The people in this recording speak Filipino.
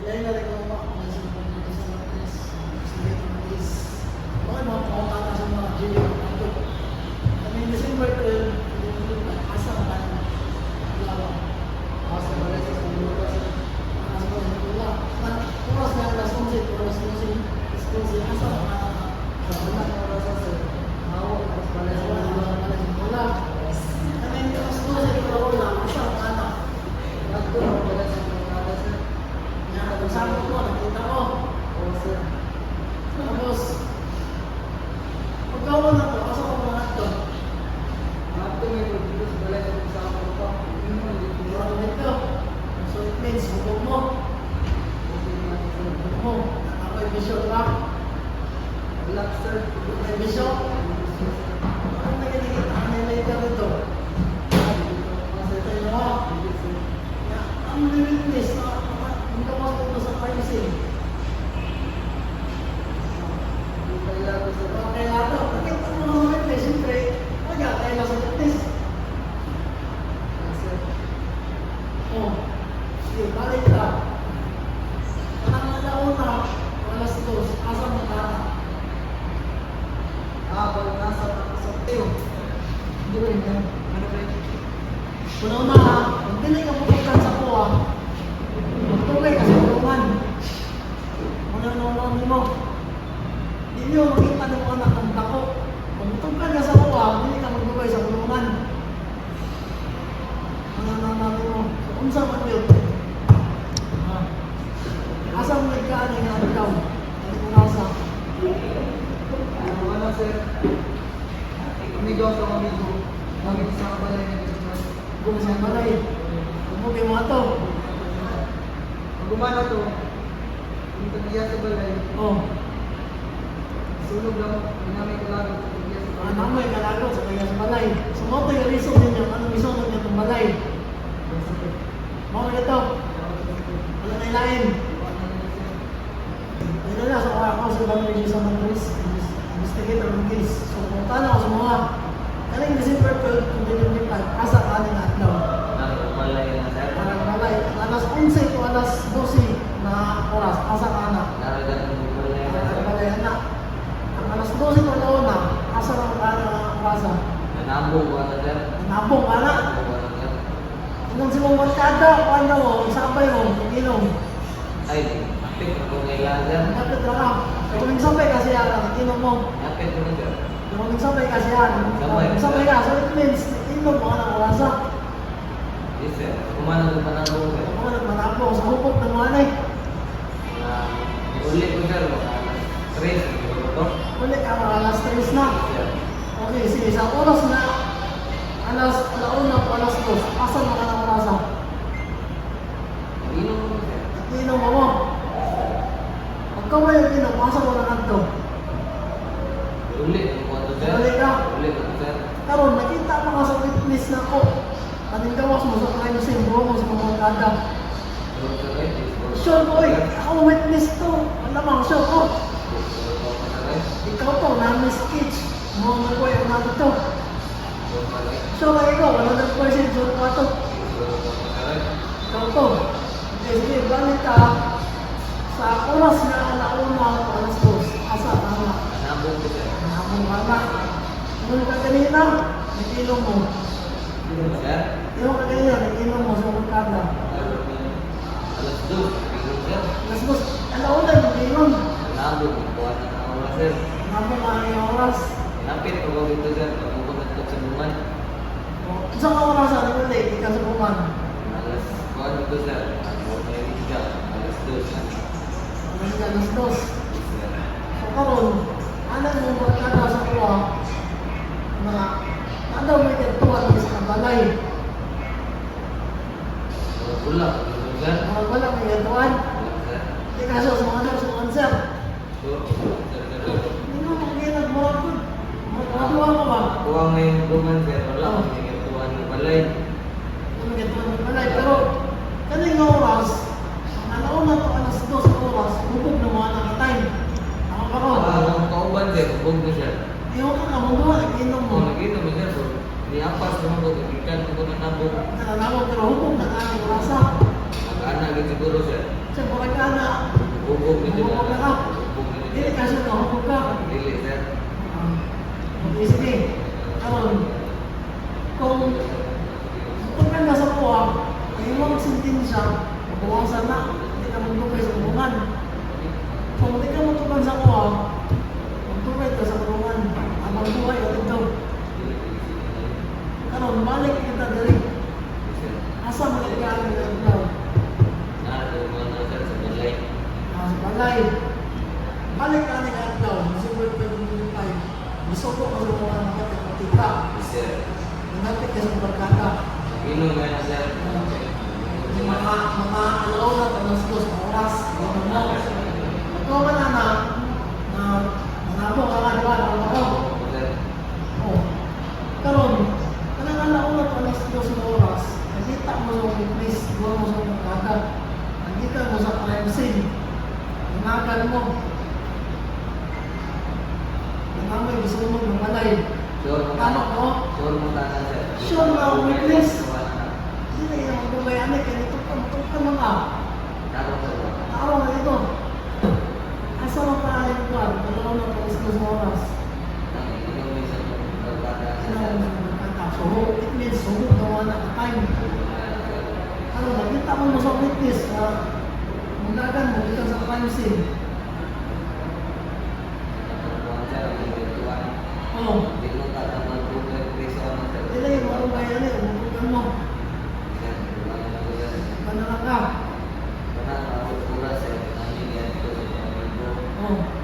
Lain na rin ako mga sa Martes. Sige, Martes. Okay, mga pakunta na sa mga Gio. Kami in December 12, asa ka tayo. Lawa. Asa ka tayo sa Lukas. Asa ka tayo sa Lukas. Oras na alas 11, oras 11. Asa ka tayo. Wala na oras sa Hawa. Wala. Kami in alas 12, wala. Asa ka tayo. Bago, wala sa Lukas. Sabi ko, nakita ko. Tapos, pagkawan ako, asa ko mga ito. Ito may pagkilos balay sa kasama ko pa. Ano ito? So it means, hukog mo. Hukog mo. Ako'y bisyo ka. Relax, sir. Ako'y bisyo. Ano nagigit? Ano nagigit ito? Kasi ito yung mga. Ang witness na hindi ka mas puto sa pricing. Kaya ito, bakit ang mga witness? Siyempre, tayo lang sa witness. Oh, sige, balik ka. Parang alauna, alas 2, asa mo ka? Pag nasa nakasaktiyo. Hindi ko rin yan. Ano ba yun? Una-una ha, kung pinay ka pupuntan sa kuha, magtugay ka sa kulungan. Una-una mo. Hindi nyo makita ng anak ng dako. Kung tugay ka sa kuha, hindi ka magtugay sa kulungan. Una-una mo. So, unsa man yun? Asa mo nagkaan yung ikaw? Ano kung nasa? Ano, sir? Amigo sa amigo. Gamit sa kabalay na ito. Kung sa balay, kumukin mo ito. Pag gumana to, yung tagiya sa balay, Oh, sunog lang, pinamay ko lang yung tagiya sa balay. namoy kalago sa kanya sa balay. So, mo ito yung reason ninyo, anong reason ninyo itong balay? Mga ito, wala na ilain. Ito na, so ako sa Banner Jason Andres, investigator ng case. So, punta na ako sa mga, kaling December 12, 2025, asa ka na adlaw. Balay na sir. Parang balay, alas 11 o alas 12 na oras, asa ka na. Naragan ng balay na sir. Balay na. Ang alas 12 o daw na, asa na ka na orasa. Nanambong ko na sir. Nabong ka na. Nanambong ko na sir. Kung silang barkada, ano mo, isabay mo, inom. Ay, napit ko kailangan sir. Napit na ka. Kung nagsabay kasi yan, inom mo. Napit ko na sir. Kung nagsabay kasi yan, nagsabay ka. So it means, inom mo ka ng orasa. Yes sir. Kumana ko panambong sir. Ako nagmanapo sa hupot ng mga anay. Ulit ko sir. Mga 3 siguro to. Ulit ka mga alas 3 na. Sir. Okay, sige, sa oras na alas alauna o alas 2, asan na ka ng orasa? Inom ko sir. Inom mo. Pag ka may inom, asan mo na nagto? Ulit ko to sir. Ulit ka. Ulit ko sir. Karon nakita mo ka sa witness na ko. Kaning gawas mo sa crime scene, buho mo sa mga kada. Sure sir. Sure ko, ako witness to. Alam mo, sure ko. Ikaw to, na-miss sketch. Mga ko yung nato to. Sure ka ikaw, 100% sure ko to. Ikaw to. Okay, sige, balik ka. Sa oras na alauna o alas 2, asa tama. Nanambong ko sir. Nahamong ka na. Nung ka kanina, nag-inom mo. Sir. Yung ka kanina, nag-inom mo sa mga kada. Alas 2. Inom sir. Alas 2, alauna, nag-inom. Nanambong. Buwan na ng oras sir. Nahamong ka yung oras. Napit ko dito sir. Pagmukunat ko sa buman. Isang oras sa ating ulit, ikaw sa buman. Alas 1 dito sir. Alas 2 sir. Alas ka, alas 2. So karon, ano mo barkada sa kuha na ano may katuwa ng isang balay. Wala. Sir. Mga wala may katuwan. Wala sir. Di kaso sa mga ano, sa mga answer. Sir. Hindi mo makikinig mo ako. Magkatuwa ko ba? Kuha may duman sir. Wala. May katuan ng balay. Ano may katuwa ng balay. Pero, kaning oras, ang alauna to alas 2 sa oras, hubog na mga nakatime. Ako pa ko. Ang kauban sir. Bug na sir. Iyon ka kamugawa, nag-inom mo. Kung nagkita mo sir. Niyapas naman ko. Ikan ko na nabog. Nananawag pero hubog na ang orasa. Nag Anak gitu siguro sir. Sa mga kana, Hubog gitu hubog na ka. Hubog gitu. Dili kasi ito, hubog ka. Dili sir. Okay, sige. Karon, kung ka na sa kuha, ay mo sentensya, bawasan na, hindi ka magtugay sa kulungan. Kung hindi ka magtugay sa kuha, magtugay ka sa kulungan, habang buhay o ito. Karon, balik kita dari asa mo nagkaan ng ito. Nah, itu mana sir sebenarnya. Sa balay. Balik ka ng ito, December 2025. Gusto ko ang mga nakatita. Bisa. Nanapit ka sa barkada. Minum ya sir. Yung mga alaw na alas 2 na oras, gano'n mo. Ikaw ka na nanabo ka nga, di ba? Nanabo. Sir. Oo. Karon, kanang alaw na alas 2 na oras, nakita mo yung witness, doon mo sa barkada. Nakita mo sa crime scene. Nangagan mo. Nanamay, gusto mo ng balay. Sure. Tama ko? Sure mo tanan sir. Sure na witness. Hindi na yung magbabayani, kaya ito ka mga. Taruh sir. Araw na ito. Asa mo pa rin ko? Magalaw na pag islas na oras. Ini bisa berkata. Ano ang magkata? So, it means, sumo gawa na ka time. Ano, nakita mo sa witness, magdagan mo, ikaw sa crime scene. Oo. Sila yung mga bayani, umutugan mo. Panalak ka. Oo.